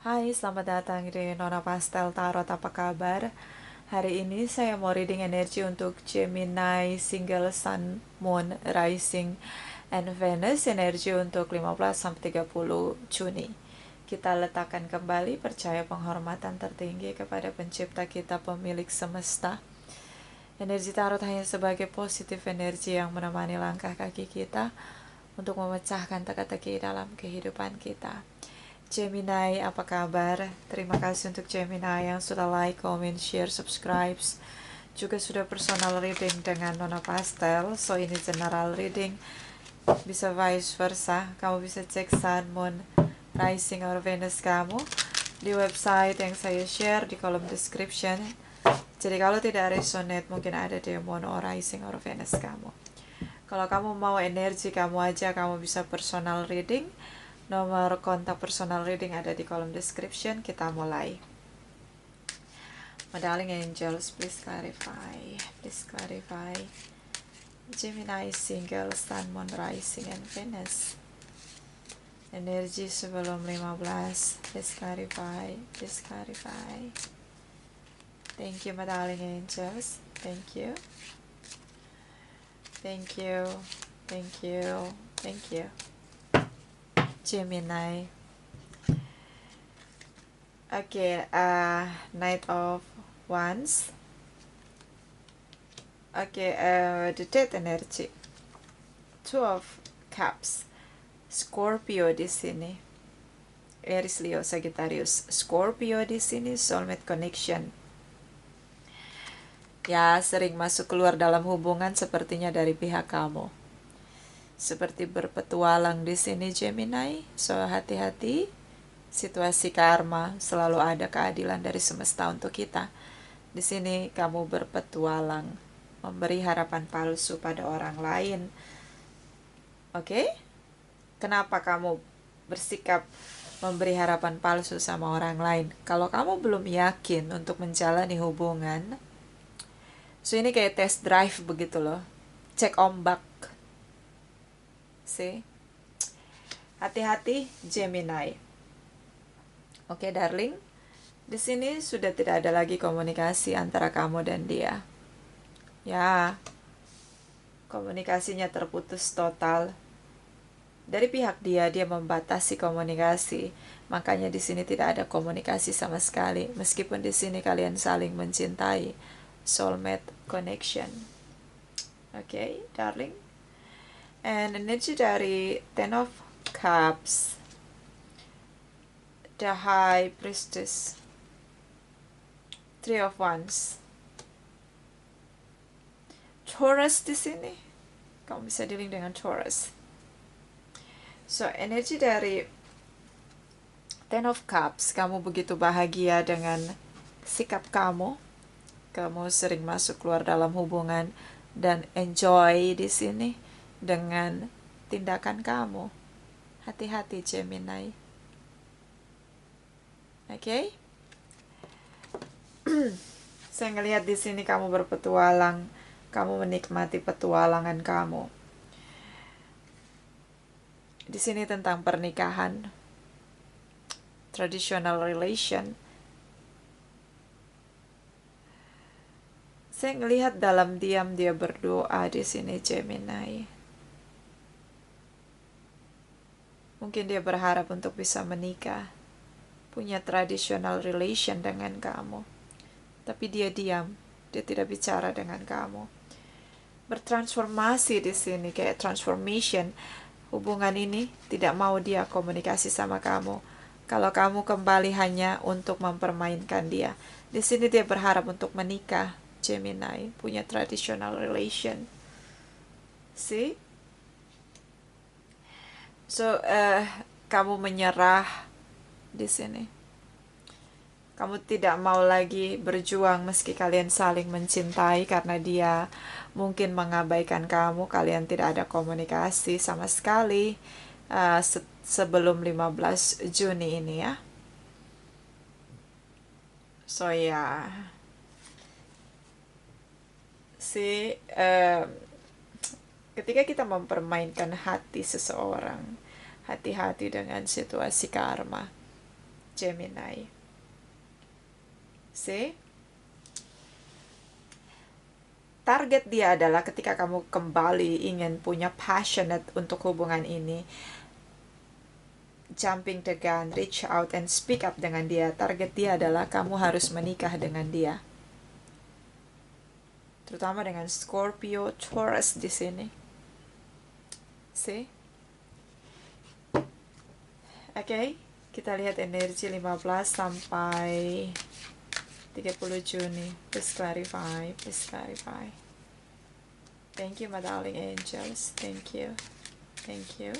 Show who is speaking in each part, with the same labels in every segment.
Speaker 1: Hai, selamat datang di Nona Pastel Tarot. Apa kabar? Hari ini saya mau reading energi untuk Gemini, Single Sun, Moon, Rising, and Venus. Energi untuk 15-30 Juni. Kita letakkan kembali percaya penghormatan tertinggi kepada pencipta kita, pemilik semesta. Energi tarot hanya sebagai positif energi yang menemani langkah kaki kita untuk memecahkan teka-teki dalam kehidupan kita. Gemini, apa kabar? Terima kasih untuk Gemini yang sudah like, comment, share, subscribe. Juga sudah personal reading dengan Nona Pastel. So ini general reading. Bisa vice versa. Kamu bisa cek Sun, Moon, Rising, or Venus kamu di website yang saya share di kolom description. Jadi kalau tidak resonate, mungkin ada di Moon or Rising or Venus kamu. Kalau kamu mau energi kamu aja, kamu bisa personal reading. Nomor kontak personal reading ada di kolom description. Kita mulai. My darling angels, please clarify. Please clarify. Gemini, single, sun, moon, rising, and Venus. Energi sebelum 15. Please clarify. Please clarify. Thank you, my darling angels. Thank you. Thank you. Thank you. Thank you. Gemini. Okay, Knight of Wands. Okay, the Death energy. Two of Cups. Scorpio di sini. Aries, Leo, Sagittarius. Scorpio di sini, soulmate connection. Ya, sering masuk keluar dalam hubungan sepertinya dari pihak kamu. Seperti berpetualang di sini Gemini, so hati-hati. Situasi karma, selalu ada keadilan dari semesta untuk kita. Di sini kamu berpetualang, memberi harapan palsu pada orang lain. Oke? Kenapa kamu bersikap memberi harapan palsu sama orang lain? Kalau kamu belum yakin untuk menjalani hubungan, so ini kayak test drive begitu loh. Cek ombak. See? Hati-hati Gemini. Oke, darling. Di sini sudah tidak ada lagi komunikasi antara kamu dan dia. Ya, komunikasinya terputus total. Dari pihak dia membatasi komunikasi. Makanya di sini tidak ada komunikasi sama sekali. Meskipun di sini kalian saling mencintai. Soulmate connection. Oke, darling. And energi dari Ten of Cups. The High Priestess. Three of Wands. Taurus di sini. Kamu bisa dealing dengan Taurus. So, energi dari Ten of Cups, kamu begitu bahagia dengan sikap kamu. Kamu sering masuk keluar dalam hubungan dan enjoy di sini dengan tindakan kamu. Hati-hati Gemini. Oke? Saya ngelihat di sini kamu berpetualang, kamu menikmati petualangan kamu. Di sini tentang pernikahan, traditional relation. Saya ngelihat dalam diam dia berdoa di sini Gemini. Mungkin dia berharap untuk bisa menikah, punya traditional relation dengan kamu. Tapi dia diam, dia tidak bicara dengan kamu. Bertransformasi di sini kayak transformation. Hubungan ini tidak mau dia komunikasi sama kamu. Kalau kamu kembali hanya untuk mempermainkan dia. Di sini dia berharap untuk menikah, Gemini, punya traditional relation. See? So, kamu menyerah di sini. Kamu tidak mau lagi berjuang meski kalian saling mencintai karena dia mungkin mengabaikan kamu. Kalian tidak ada komunikasi sama sekali sebelum 15 Juni ini ya. So ya, ketika kita mempermainkan hati seseorang, hati-hati dengan situasi karma. Gemini. See? Target dia adalah ketika kamu kembali ingin punya passionate untuk hubungan ini, jumping the gun, reach out and speak up dengan dia. Target dia adalah kamu harus menikah dengan dia. Terutama dengan Scorpio, Taurus di sini. See? Oke, kita lihat energi 15 sampai 30 Juni. Please clarify, please clarify. Thank you, my darling angels. Thank you. Thank you.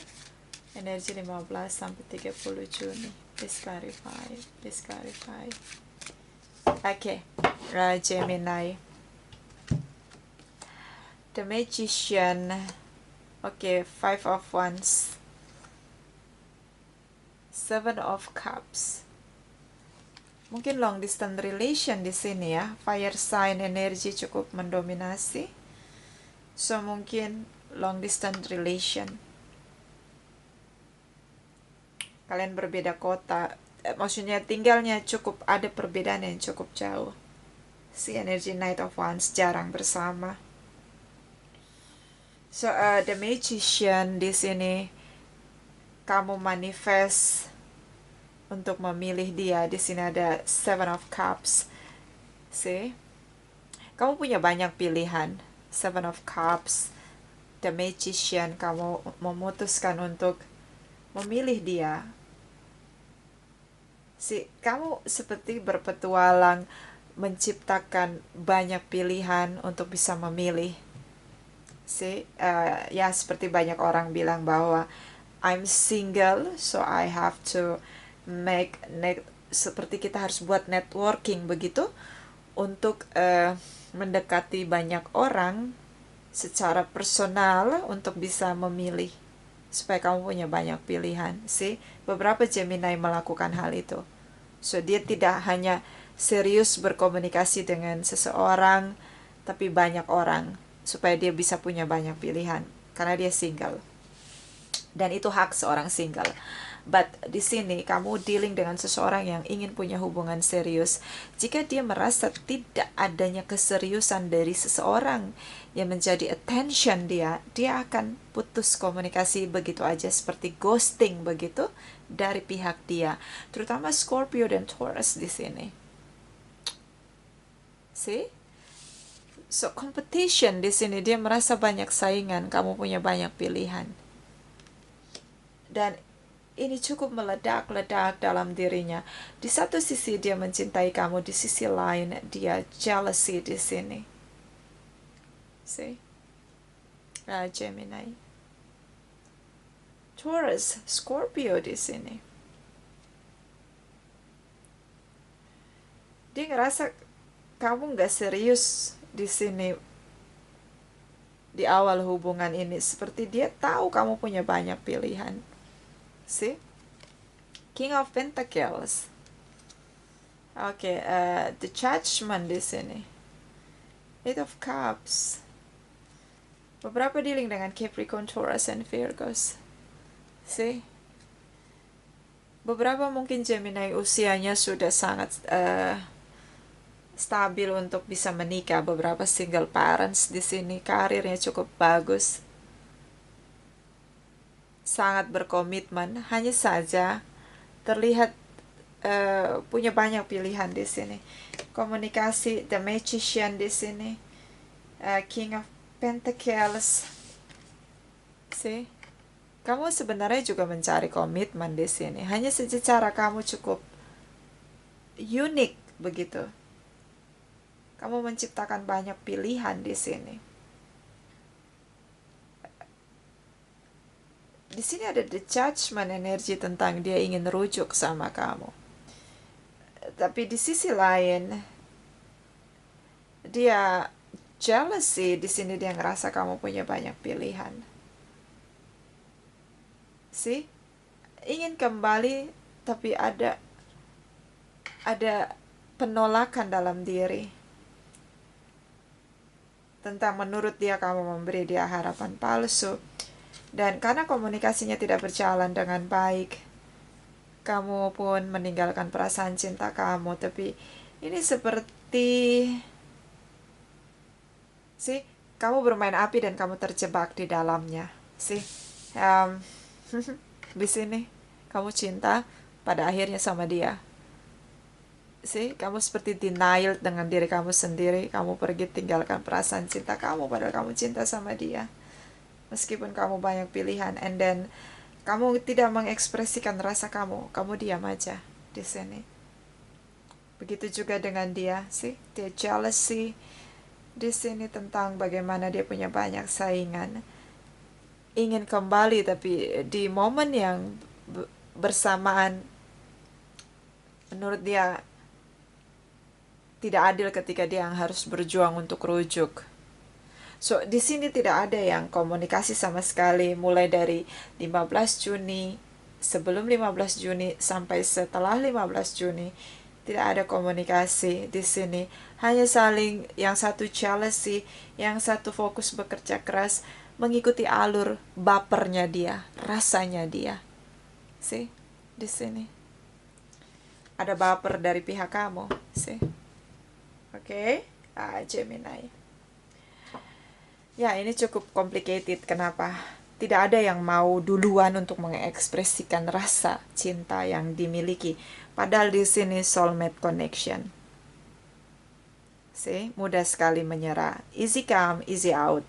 Speaker 1: Energi 15 sampai 30 Juni. Please clarify, please clarify. Oke, Gemini. The Magician. Oke, Five of Wands. Seven of Cups. Mungkin long distance relation di sini ya. Fire sign energi cukup mendominasi. So mungkin long distance relation. Kalian berbeda kota. Maksudnya tinggalnya cukup ada perbedaan yang cukup jauh. Si energi Knight of Wands jarang bersama. So the Magician di sini kamu manifest untuk memilih dia. Di sini ada Seven of Cups. See? Kamu punya banyak pilihan. Seven of Cups, The Magician, kamu memutuskan untuk memilih dia. Kamu seperti berpetualang menciptakan banyak pilihan untuk bisa memilih. Ya seperti banyak orang bilang bahwa I'm single, so I have to seperti kita harus buat networking begitu untuk mendekati banyak orang secara personal untuk bisa memilih supaya kamu punya banyak pilihan. Beberapa Gemini melakukan hal itu. So dia tidak hanya serius berkomunikasi dengan seseorang, tapi banyak orang supaya dia bisa punya banyak pilihan karena dia single. Dan itu hak seorang single. But di sini kamu dealing dengan seseorang yang ingin punya hubungan serius. Jika dia merasa tidak adanya keseriusan dari seseorang yang menjadi attention dia akan putus komunikasi begitu aja, seperti ghosting begitu dari pihak dia. Terutama Scorpio dan Taurus di sini. So competition di sini, dia merasa banyak saingan, kamu punya banyak pilihan. Dan ini cukup meledak-ledak dalam dirinya. Di satu sisi dia mencintai kamu, di sisi lain dia jealousy di sini. Gemini. Taurus, Scorpio di sini. Dia ngerasa kamu nggak serius di sini di awal hubungan ini, seperti dia tahu kamu punya banyak pilihan. King of Pentacles. The Judgment di sini. Eight of Cups. Beberapa dealing dengan Capricorn, Taurus, and Virgos. Beberapa mungkin Gemini usianya sudah sangat stabil untuk bisa menikah. Beberapa single parents di sini, karirnya cukup bagus, sangat berkomitmen, hanya saja terlihat punya banyak pilihan di sini. Komunikasi, The Magician di sini, King of Pentacles. Kamu sebenarnya juga mencari komitmen di sini, hanya saja cara kamu cukup unik begitu. Kamu menciptakan banyak pilihan di sini. Di sini ada the judgment energi tentang dia ingin rujuk sama kamu. Tapi di sisi lain dia jealousy di sini, dia ngerasa kamu punya banyak pilihan. Ingin kembali tapi ada penolakan dalam diri. Tentang menurut dia kamu memberi dia harapan palsu. Dan karena komunikasinya tidak berjalan dengan baik, kamu pun meninggalkan perasaan cinta kamu, tapi ini seperti sih kamu bermain api dan kamu terjebak di dalamnya. Sih, um, di sini kamu cinta pada akhirnya sama dia. Sih, kamu seperti denial dengan diri kamu sendiri. Kamu pergi tinggalkan perasaan cinta kamu padahal kamu cinta sama dia. Meskipun kamu banyak pilihan, and then kamu tidak mengekspresikan rasa kamu diam aja di sini. Begitu juga dengan dia, sih, dia jealousy di sini tentang bagaimana dia punya banyak saingan. Ingin kembali tapi di momen yang bersamaan menurut dia tidak adil ketika dia yang harus berjuang untuk rujuk. So, di sini tidak ada yang komunikasi sama sekali mulai dari 15 Juni, sebelum 15 Juni sampai setelah 15 Juni. Tidak ada komunikasi di sini. Hanya saling, yang satu jealousy, yang satu fokus bekerja keras, mengikuti alur bapernya dia, rasanya dia. See? Di sini. Ada baper dari pihak kamu. See? Oke? Gemini. Ya, ini cukup complicated. Kenapa? Tidak ada yang mau duluan untuk mengekspresikan rasa cinta yang dimiliki. Padahal di sini soulmate connection. See, mudah sekali menyerah. Easy come, easy out.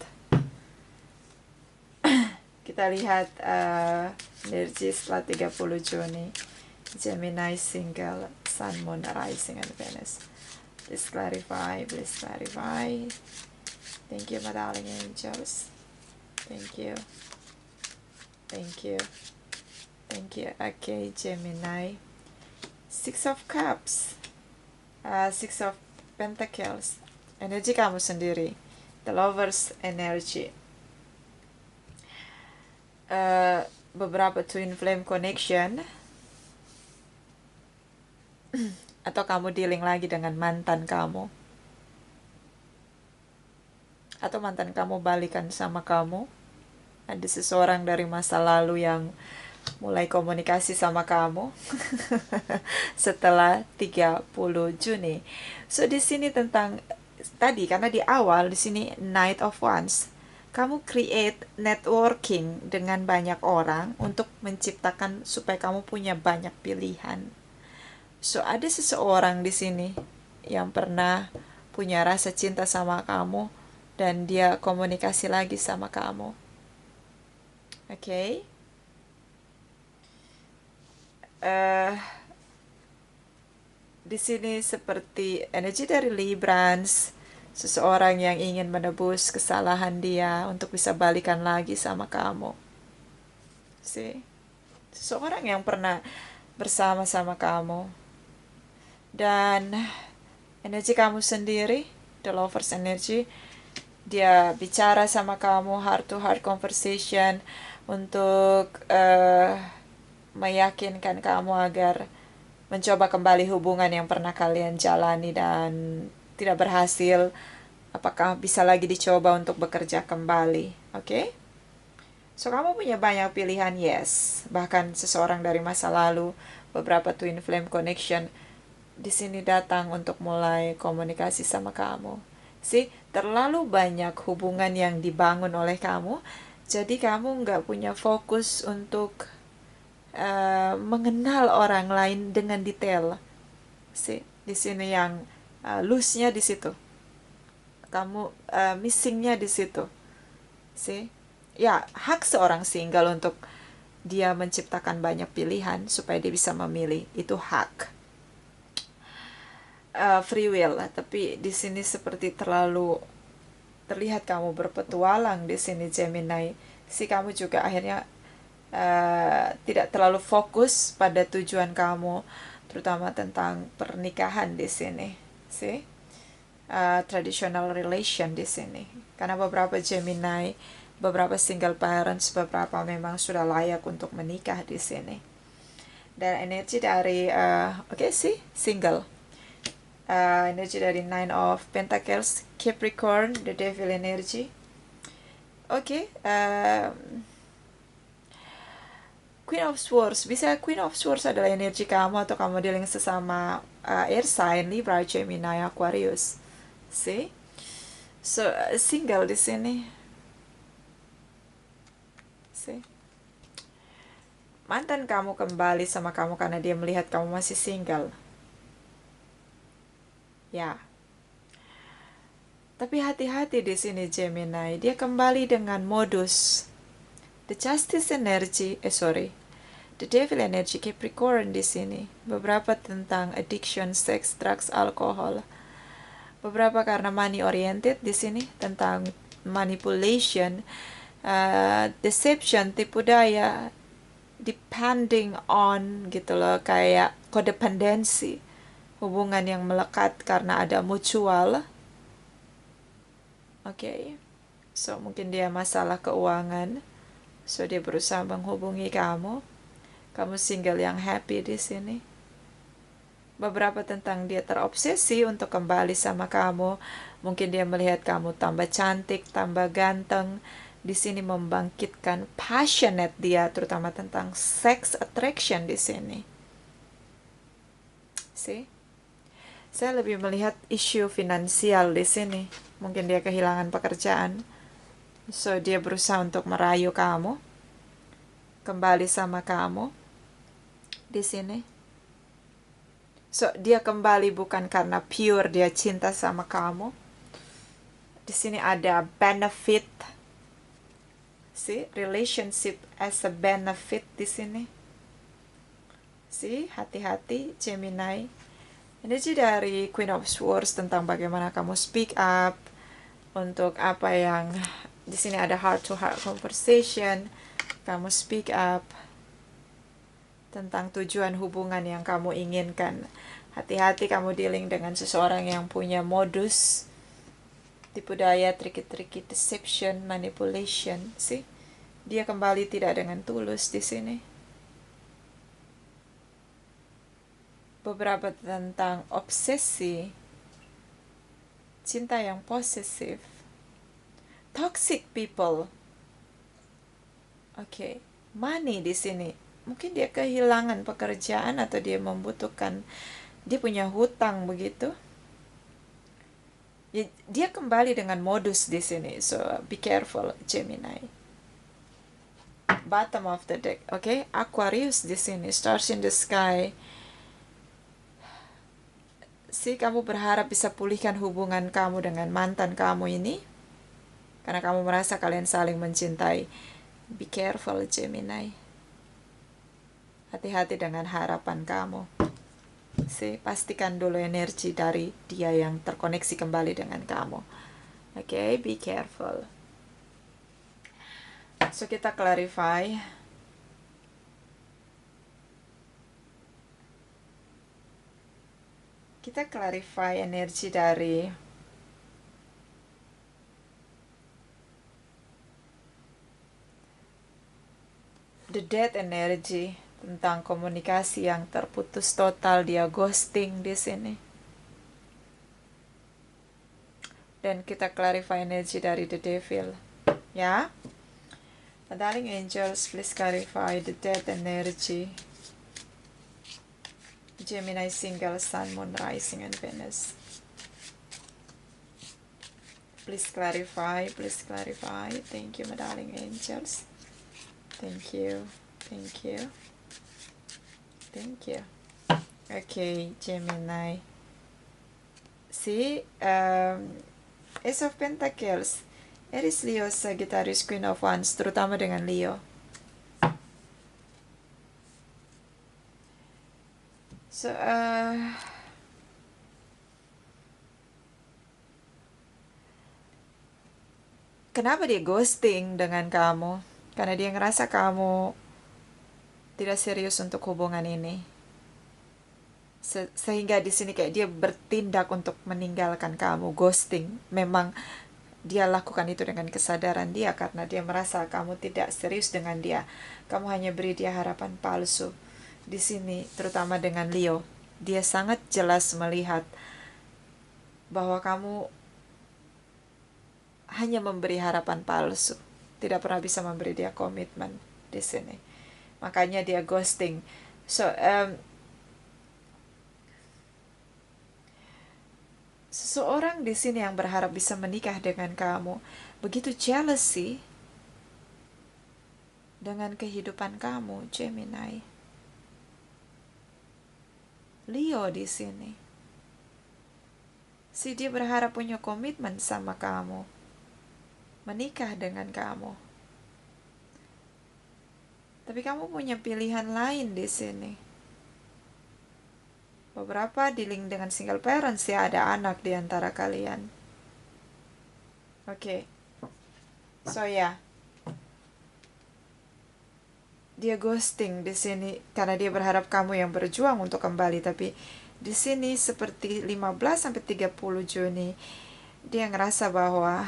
Speaker 1: Kita lihat energi setelah 30 Juni. Gemini single, Sun, Moon, Rising, and Venus. Please clarify, please clarify. Thank you, my darling angels. Thank you. Thank you. Thank you. Okay, Gemini. Six of Cups. Six of Pentacles. Energi kamu sendiri. The Lovers energy. Beberapa twin flame connection. Atau kamu dealing lagi dengan mantan kamu. Atau mantan kamu balikan sama kamu. Ada seseorang dari masa lalu yang mulai komunikasi sama kamu setelah 30 Juni. So di sini tentang tadi, karena di awal di sini Knight of Wands. Kamu create networking dengan banyak orang untuk menciptakan supaya kamu punya banyak pilihan. So ada seseorang di sini yang pernah punya rasa cinta sama kamu dan dia komunikasi lagi sama kamu. Oke. Di sini seperti energi dari Librans, seseorang yang ingin menebus kesalahan dia untuk bisa balikan lagi sama kamu. See? Seseorang yang pernah bersama-sama kamu. Dan energi kamu sendiri, the Lovers energy, dia bicara sama kamu heart to heart conversation untuk meyakinkan kamu agar mencoba kembali hubungan yang pernah kalian jalani dan tidak berhasil. Apakah bisa lagi dicoba untuk bekerja kembali? Oke? So, kamu punya banyak pilihan, yes. Bahkan seseorang dari masa lalu, beberapa twin flame connection di sini datang untuk mulai komunikasi sama kamu. See, terlalu banyak hubungan yang dibangun oleh kamu, jadi kamu nggak punya fokus untuk mengenal orang lain dengan detail. See, di sini yang loose-nya di situ. Kamu missing-nya di situ. See, ya hak seorang single untuk dia menciptakan banyak pilihan supaya dia bisa memilih, itu hak. Free will, tapi di sini seperti terlalu terlihat kamu berpetualang di sini Gemini. Si kamu juga akhirnya tidak terlalu fokus pada tujuan kamu, terutama tentang pernikahan di sini. See, traditional relation di sini. Karena beberapa Gemini, beberapa single parents, beberapa memang sudah layak untuk menikah di sini. Dan energi dari sih single. Energi dari Nine of Pentacles, Capricorn, the Devil energy. Queen of Swords. Bisa Queen of Swords adalah energi kamu atau kamu dealing sesama air sign, Libra, Gemini, Aquarius. See? So, single di sini. See? Mantan kamu kembali sama kamu karena dia melihat kamu masih single. Ya. Tapi hati-hati di sini Gemini. Dia kembali dengan modus. The Justice energy, The Devil energy Capricorn di sini. Beberapa tentang addiction, sex, drugs, alkohol. Beberapa karena money oriented di sini tentang manipulation, deception, tipu daya, depending on gitu loh, kayak codependency, hubungan yang melekat karena ada mutual. Oke. So mungkin dia masalah keuangan. So dia berusaha menghubungi kamu. Kamu single yang happy di sini. Beberapa tentang dia terobsesi untuk kembali sama kamu. Mungkin dia melihat kamu tambah cantik, tambah ganteng. Di sini membangkitkan passionate dia, terutama tentang sex attraction di sini. See? Saya lebih melihat isu finansial di sini. Mungkin dia kehilangan pekerjaan. So dia berusaha untuk merayu kamu kembali sama kamu di sini. So, dia kembali bukan karena pure dia cinta sama kamu. Di sini ada benefit. See, relationship as a benefit di sini. See, hati-hati Gemini. Energi dari Queen of Swords tentang bagaimana kamu speak up untuk apa yang di sini ada heart to heart conversation. Kamu speak up tentang tujuan hubungan yang kamu inginkan. Hati-hati kamu dealing dengan seseorang yang punya modus tipu daya, tricky deception, manipulation. See? Dia kembali tidak dengan tulus di sini. Beberapa tentang obsesi, cinta yang posesif, toxic people. Oke, money di sini. Mungkin dia kehilangan pekerjaan atau dia membutuhkan, dia punya hutang begitu. Dia kembali dengan modus di sini. So be careful Gemini. Bottom of the deck, okay? Aquarius di sini, stars in the sky. Kamu berharap bisa pulihkan hubungan kamu dengan mantan kamu ini karena kamu merasa kalian saling mencintai. Be careful Gemini. Hati-hati dengan harapan kamu. Pastikan dulu energi dari dia yang terkoneksi kembali dengan kamu. Okay, be careful. So kita clarify. Kita clarify energi dari the death energy tentang komunikasi yang terputus total, dia ghosting di sini. Dan kita clarify energi dari the devil. Ya. Darling angels, please clarify the death energy. Gemini single sun, moon, rising, and Venus. Please clarify, please clarify. Thank you, my darling angels. Thank you, thank you. Thank you. Okay, Gemini. See, Ace of Pentacles, Aries, Leo, Sagittarius, Queen of Wands, terutama dengan Leo. So, kenapa dia ghosting dengan kamu? Karena dia ngerasa kamu tidak serius untuk hubungan ini. Sehingga di sini kayak dia bertindak untuk meninggalkan kamu, ghosting. Memang dia lakukan itu dengan kesadaran dia karena dia merasa kamu tidak serius dengan dia. Kamu hanya beri dia harapan palsu. Di sini terutama dengan Leo, dia sangat jelas melihat bahwa kamu hanya memberi harapan palsu. Tidak pernah bisa memberi dia komitmen di sini. makanya dia ghosting. So seseorang di sini yang berharap bisa menikah dengan kamu begitu jealous sih dengan kehidupan kamu, Gemini. Leo di sini. Si dia berharap punya komitmen sama kamu, menikah dengan kamu. Tapi kamu punya pilihan lain di sini. Beberapa dealing dengan single parents ya, ada anak di antara kalian. Oke. So ya. Dia ghosting di sini karena dia berharap kamu yang berjuang untuk kembali, tapi di sini seperti 15 sampai 30 Juni dia ngerasa bahwa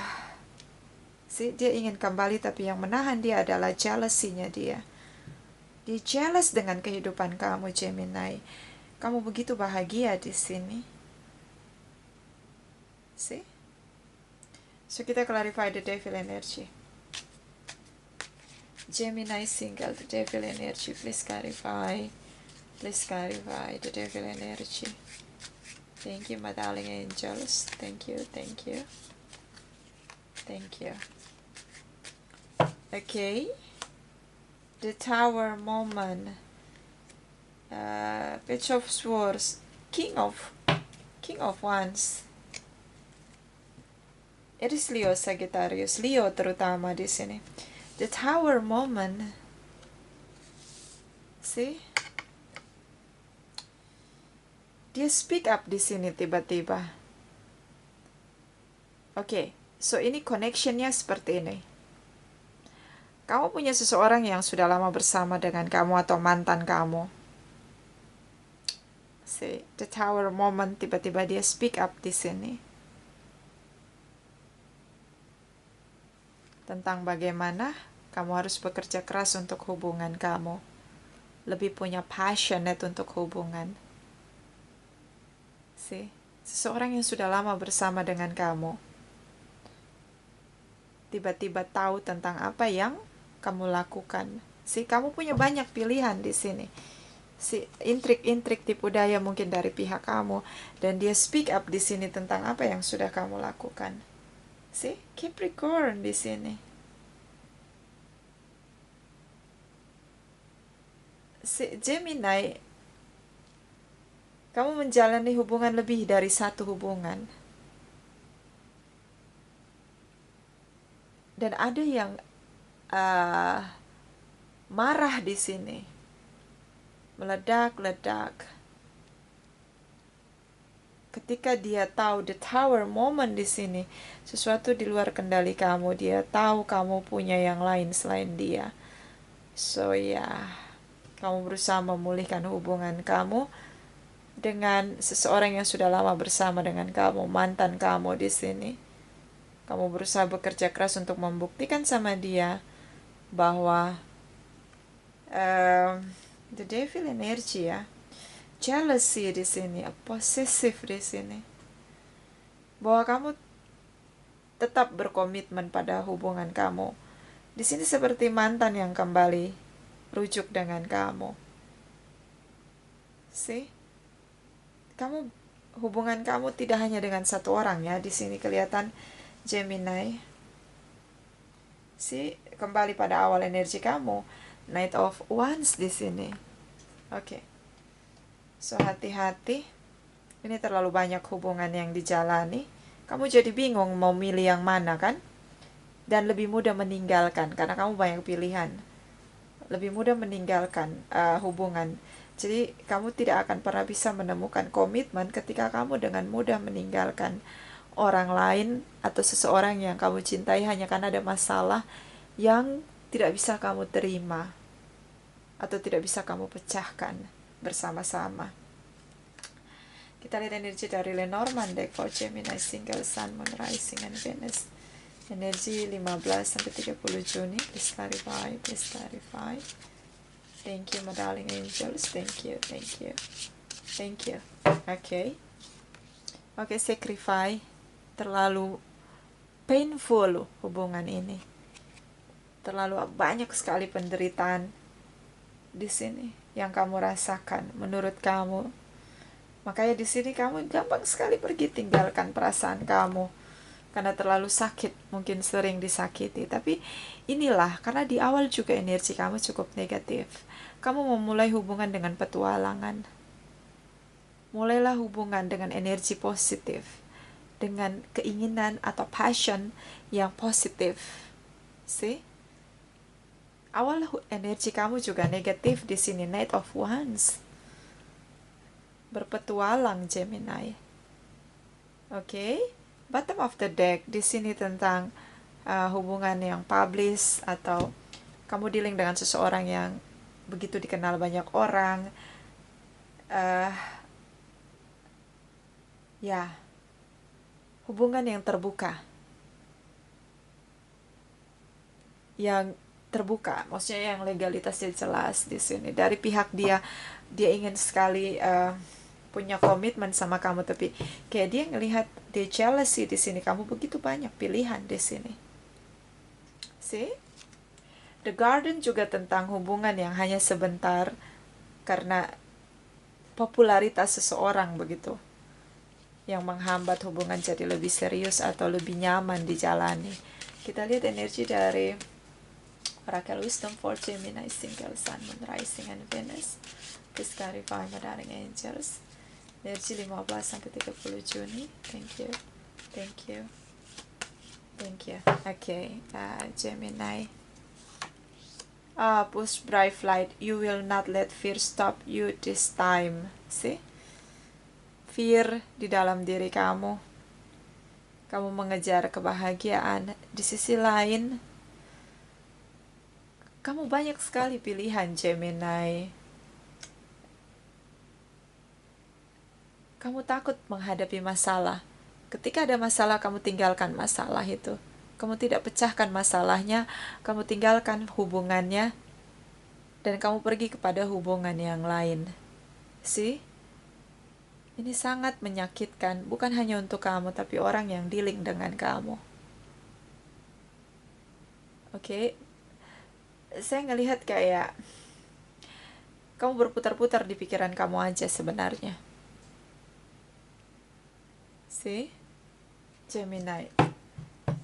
Speaker 1: dia ingin kembali, tapi yang menahan dia adalah jealousy-nya dia. Dia jealous dengan kehidupan kamu, Gemini. Kamu begitu bahagia di sini. See? So kita clarify the devil energy. Gemini single, the devil energy. Please clarify. Please clarify the devil energy. Thank you, my darling angels. Thank you, thank you. Thank you. Okay. The Tower moment. Page of Swords. King of Wands. It is Leo, Sagittarius. Leo terutama di sini. The Tower moment. See? Dia speak up di sini tiba-tiba. Oke, so ini connectionnya seperti ini. Kamu punya seseorang yang sudah lama bersama dengan kamu atau mantan kamu. See, the Tower moment, tiba-tiba dia speak up di sini. Tentang bagaimana kamu harus bekerja keras untuk hubungan kamu. Lebih punya passionate untuk hubungan. See, seseorang yang sudah lama bersama dengan kamu tiba-tiba tahu tentang apa yang kamu lakukan. See, kamu punya banyak pilihan di sini. Si intrik-intrik tipu daya mungkin dari pihak kamu, dan dia speak up di sini tentang apa yang sudah kamu lakukan. See, Capricorn di sini. Si Gemini, kamu menjalani hubungan lebih dari satu hubungan. Dan ada yang marah di sini. Meledak-ledak. Ketika dia tahu the Tower moment di sini, sesuatu di luar kendali kamu, dia tahu kamu punya yang lain selain dia. So ya, kamu berusaha memulihkan hubungan kamu dengan seseorang yang sudah lama bersama dengan kamu, mantan kamu di sini. Kamu berusaha bekerja keras untuk membuktikan sama dia bahwa the devil energy ya. Jealousy di sini, possessive di sini. Bahwa kamu tetap berkomitmen pada hubungan kamu. Di sini seperti mantan yang kembali rujuk dengan kamu. See? Hubungan kamu tidak hanya dengan satu orang ya. Di sini kelihatan Gemini. See? Kembali pada awal energi kamu. Knight of Wands di sini. Oke. So hati-hati. Ini terlalu banyak hubungan yang dijalani. Kamu jadi bingung mau milih yang mana kan? Dan lebih mudah meninggalkan karena kamu banyak pilihan. Lebih mudah meninggalkan hubungan. Jadi kamu tidak akan pernah bisa menemukan komitmen ketika kamu dengan mudah meninggalkan orang lain atau seseorang yang kamu cintai hanya karena ada masalah yang tidak bisa kamu terima atau tidak bisa kamu pecahkan bersama-sama. Kita lihat energi dari Lenormand deck for Gemini single sun, moon, rising, and Venus. Energi 15-30 Juni. Please clarify, please clarify. Thank you, my darling angels. Thank you, thank you. Thank you. Okay. Okay, sacrifice. Terlalu painful hubungan ini. Terlalu banyak sekali penderitaan. di sini yang kamu rasakan menurut kamu. Makanya di sini kamu gampang sekali pergi tinggalkan perasaan kamu karena terlalu sakit, mungkin sering disakiti. Tapi inilah, karena di awal juga energi kamu cukup negatif. Kamu memulai hubungan dengan petualangan. Mulailah hubungan dengan energi positif, dengan keinginan atau passion yang positif. See? Awal energi kamu juga negatif di sini, Knight of Wands. Berpetualang Gemini. Oke. Bottom of the deck di sini tentang hubungan yang publish atau kamu dealing dengan seseorang yang begitu dikenal banyak orang. Ya, hubungan yang terbuka. Yang terbuka, maksudnya yang legalitasnya jelas di sini. Dari pihak dia ingin sekali punya komitmen sama kamu, tapi kayak dia ngelihat dia jealousy di sini. Kamu begitu banyak pilihan di sini. See? The Garden juga tentang hubungan yang hanya sebentar karena popularitas seseorang begitu, yang menghambat hubungan jadi lebih serius atau lebih nyaman dijalani. Kita lihat energi dari Oracle Wisdom for Gemini, Single Sun, Moon, Rising, and Venus. Please clarify my darling angels. Energi 15-30 Juni. Thank you. Thank you. Thank you. Okay, Gemini. Push bright light. You will not let fear stop you this time. See? Fear di dalam diri kamu. Kamu mengejar kebahagiaan. Di sisi lain, kamu banyak sekali pilihan, Gemini. Kamu takut menghadapi masalah. Ketika ada masalah, kamu tinggalkan masalah itu. Kamu tidak pecahkan masalahnya, kamu tinggalkan hubungannya, dan kamu pergi kepada hubungan yang lain. See? Ini sangat menyakitkan, bukan hanya untuk kamu, tapi orang yang dealing dengan kamu. Oke? Saya ngelihat kayak kamu berputar-putar di pikiran kamu aja sebenarnya. See? Gemini.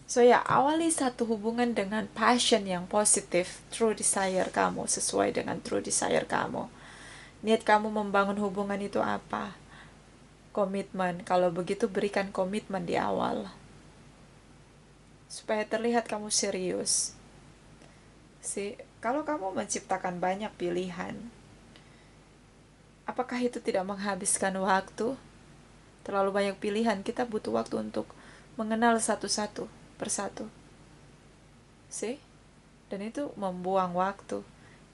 Speaker 1: So ya, awali satu hubungan dengan passion yang positif, true desire kamu, sesuai dengan true desire kamu. Niat kamu membangun hubungan itu apa? Komitmen. Kalau begitu berikan komitmen di awal. Supaya terlihat kamu serius. See? Kalau kamu menciptakan banyak pilihan, apakah itu tidak menghabiskan waktu? Terlalu banyak pilihan, kita butuh waktu untuk mengenal satu-satu persatu. See? Dan itu membuang waktu.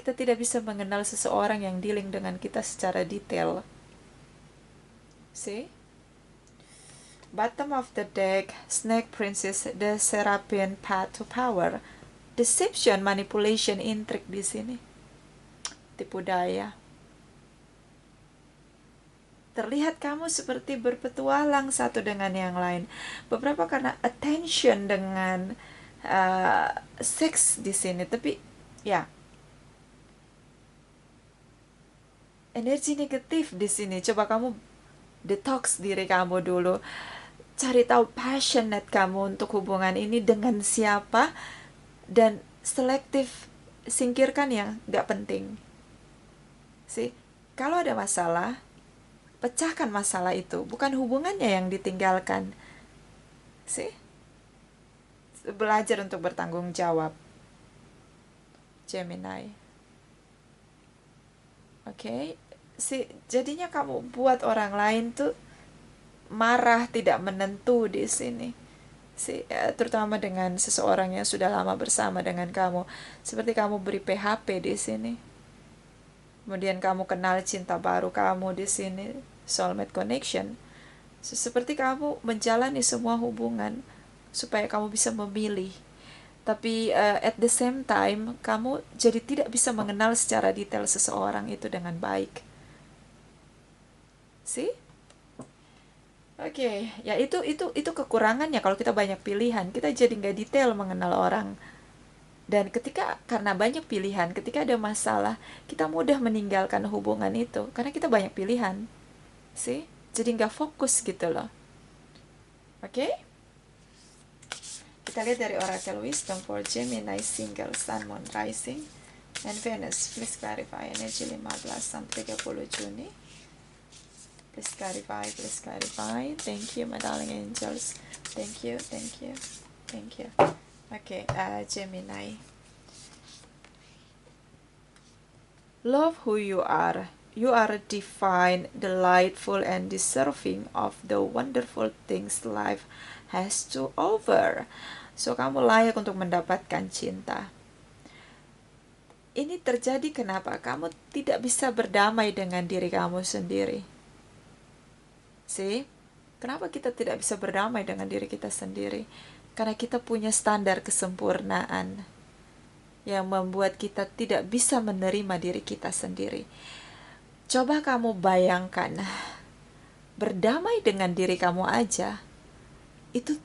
Speaker 1: Kita tidak bisa mengenal seseorang yang dealing dengan kita secara detail. See? Bottom of the deck, Snake Princess, the Seraphim Path to Power. Deception, manipulation, intrigue di sini. Tipu daya. Terlihat kamu seperti berpetualang satu dengan yang lain. Beberapa karena attention dengan seks di sini. Tapi ya, energi negatif di sini. Coba kamu detox diri kamu dulu. Cari tahu passionate kamu untuk hubungan ini dengan siapa, dan selektif singkirkan yang gak penting. See? Kalau ada masalah, pecahkan masalah itu, bukan hubungannya yang ditinggalkan. See? Belajar untuk bertanggung jawab, Gemini. Oke? See, jadinya kamu buat orang lain tuh marah, tidak menentu di sini. See, terutama dengan seseorang yang sudah lama bersama dengan kamu. Seperti kamu beri PHP di sini. Kemudian kamu kenal cinta baru kamu di sini, soulmate connection. Seperti kamu menjalani semua hubungan supaya kamu bisa memilih. Tapi at the same time, kamu jadi tidak bisa mengenal secara detail seseorang itu dengan baik. See? Oke, ya itu kekurangannya kalau kita banyak pilihan. Kita jadi nggak detail mengenal orang. Dan karena banyak pilihan, ketika ada masalah, kita mudah meninggalkan hubungan itu karena kita banyak pilihan, sih. Jadi nggak fokus gitu loh. Oke? Kita lihat dari Oracle Wisdom for Gemini Single Sun Moon Rising and Venus. Please clarify energi 15 sampai 30 Juni. Please clarify, please clarify. Thank you, my darling angels. Thank you, thank you, thank you. Okay, Gemini. Love who you are. You are divine, delightful, and deserving of the wonderful things life has to offer. So, kamu layak untuk mendapatkan cinta. Ini terjadi kenapa? Kamu tidak bisa berdamai dengan diri kamu sendiri. See? Kenapa kita tidak bisa berdamai dengan diri kita sendiri? Karena kita punya standar kesempurnaan yang membuat kita tidak bisa menerima diri kita sendiri. Coba kamu bayangkan, berdamai dengan diri kamu aja itu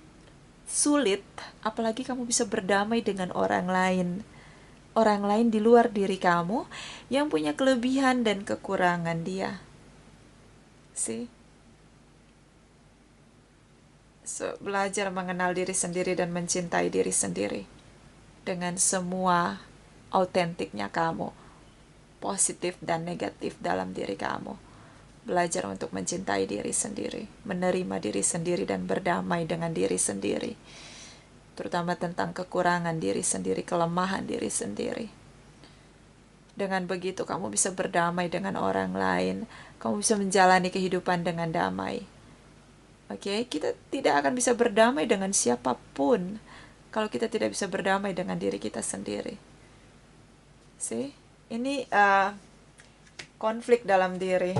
Speaker 1: sulit, apalagi kamu bisa berdamai dengan orang lain. Orang lain di luar diri kamu yang punya kelebihan dan kekurangan dia. See? So, belajar mengenal diri sendiri dan mencintai diri sendiri dengan semua autentiknya kamu, positif dan negatif dalam diri kamu. Belajar untuk mencintai diri sendiri, menerima diri sendiri dan berdamai dengan diri sendiri, terutama tentang kekurangan diri sendiri, kelemahan diri sendiri. Dengan begitu kamu bisa berdamai dengan orang lain, kamu bisa menjalani kehidupan dengan damai. Oke, kita tidak akan bisa berdamai dengan siapapun kalau kita tidak bisa berdamai dengan diri kita sendiri. See? Ini konflik dalam diri.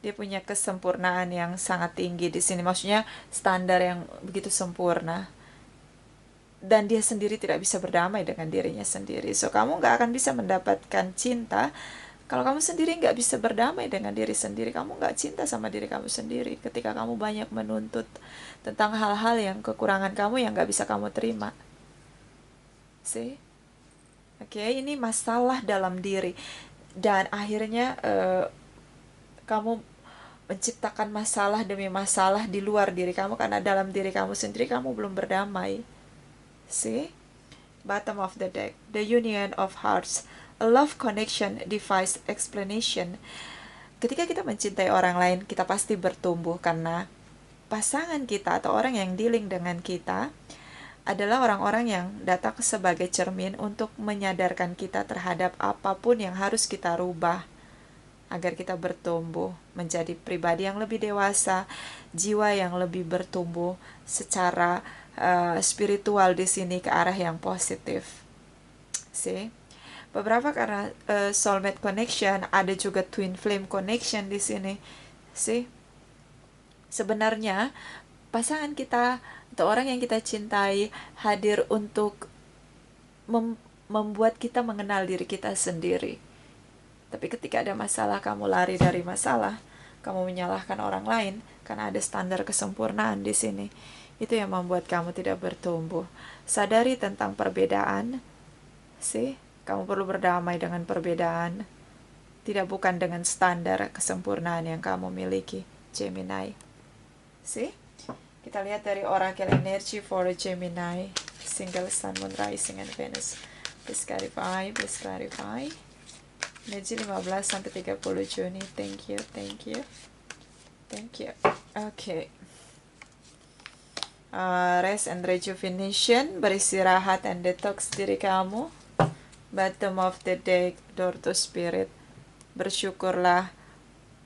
Speaker 1: Dia punya kesempurnaan yang sangat tinggi di sini. Maksudnya standar yang begitu sempurna. Dan dia sendiri tidak bisa berdamai dengan dirinya sendiri. So, kamu nggak akan bisa mendapatkan cinta kalau kamu sendiri nggak bisa berdamai dengan diri sendiri. Kamu nggak cinta sama diri kamu sendiri ketika kamu banyak menuntut tentang hal-hal yang kekurangan kamu yang nggak bisa kamu terima. See? Oke, ini masalah dalam diri. Dan akhirnya kamu menciptakan masalah demi masalah di luar diri kamu karena dalam diri kamu sendiri kamu belum berdamai. See? Bottom of the deck. The union of hearts. A love connection defies explanation. Ketika kita mencintai orang lain, kita pasti bertumbuh karena pasangan kita atau orang yang dealing dengan kita adalah orang-orang yang datang sebagai cermin untuk menyadarkan kita terhadap apapun yang harus kita rubah agar kita bertumbuh menjadi pribadi yang lebih dewasa, jiwa yang lebih bertumbuh secara spiritual di sini ke arah yang positif. See? Beberapa karena soulmate connection, ada juga twin flame connection di sini. See? Sebenarnya pasangan kita atau orang yang kita cintai hadir untuk membuat kita mengenal diri kita sendiri. Tapi ketika ada masalah, kamu lari dari masalah, kamu menyalahkan orang lain karena ada standar kesempurnaan di sini. Itu yang membuat kamu tidak bertumbuh. Sadari tentang perbedaan. See? Kamu perlu berdamai dengan perbedaan. Tidak bukan dengan standar kesempurnaan yang kamu miliki, Gemini. See? Kita lihat dari Oracle Energy for Gemini, Single Sun, Moon, Rising, and Venus. Please clarify, please clarify. Energi 15 sampai 30 Juni. Thank you, thank you. Thank you. Okay. Rest and rejuvenation, beristirahat and detox diri kamu. Bottom of the deck, door to spirit. Bersyukurlah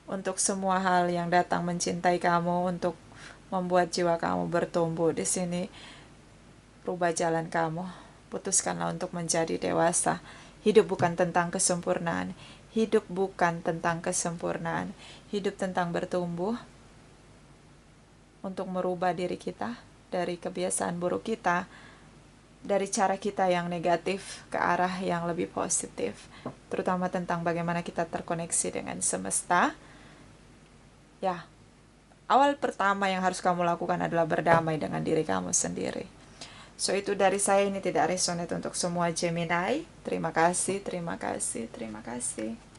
Speaker 1: untuk semua hal yang datang mencintai kamu, untuk membuat jiwa kamu bertumbuh di sini. Rubah jalan kamu. Putuskanlah untuk menjadi dewasa. Hidup bukan tentang kesempurnaan. Hidup bukan tentang kesempurnaan. Hidup tentang bertumbuh untuk merubah diri kita dari kebiasaan buruk kita, dari cara kita yang negatif ke arah yang lebih positif, terutama tentang bagaimana kita terkoneksi dengan semesta. Ya, awal pertama yang harus kamu lakukan adalah berdamai dengan diri kamu sendiri. So itu dari saya, ini tidak resonate untuk semua Gemini. Terima kasih, terima kasih, terima kasih.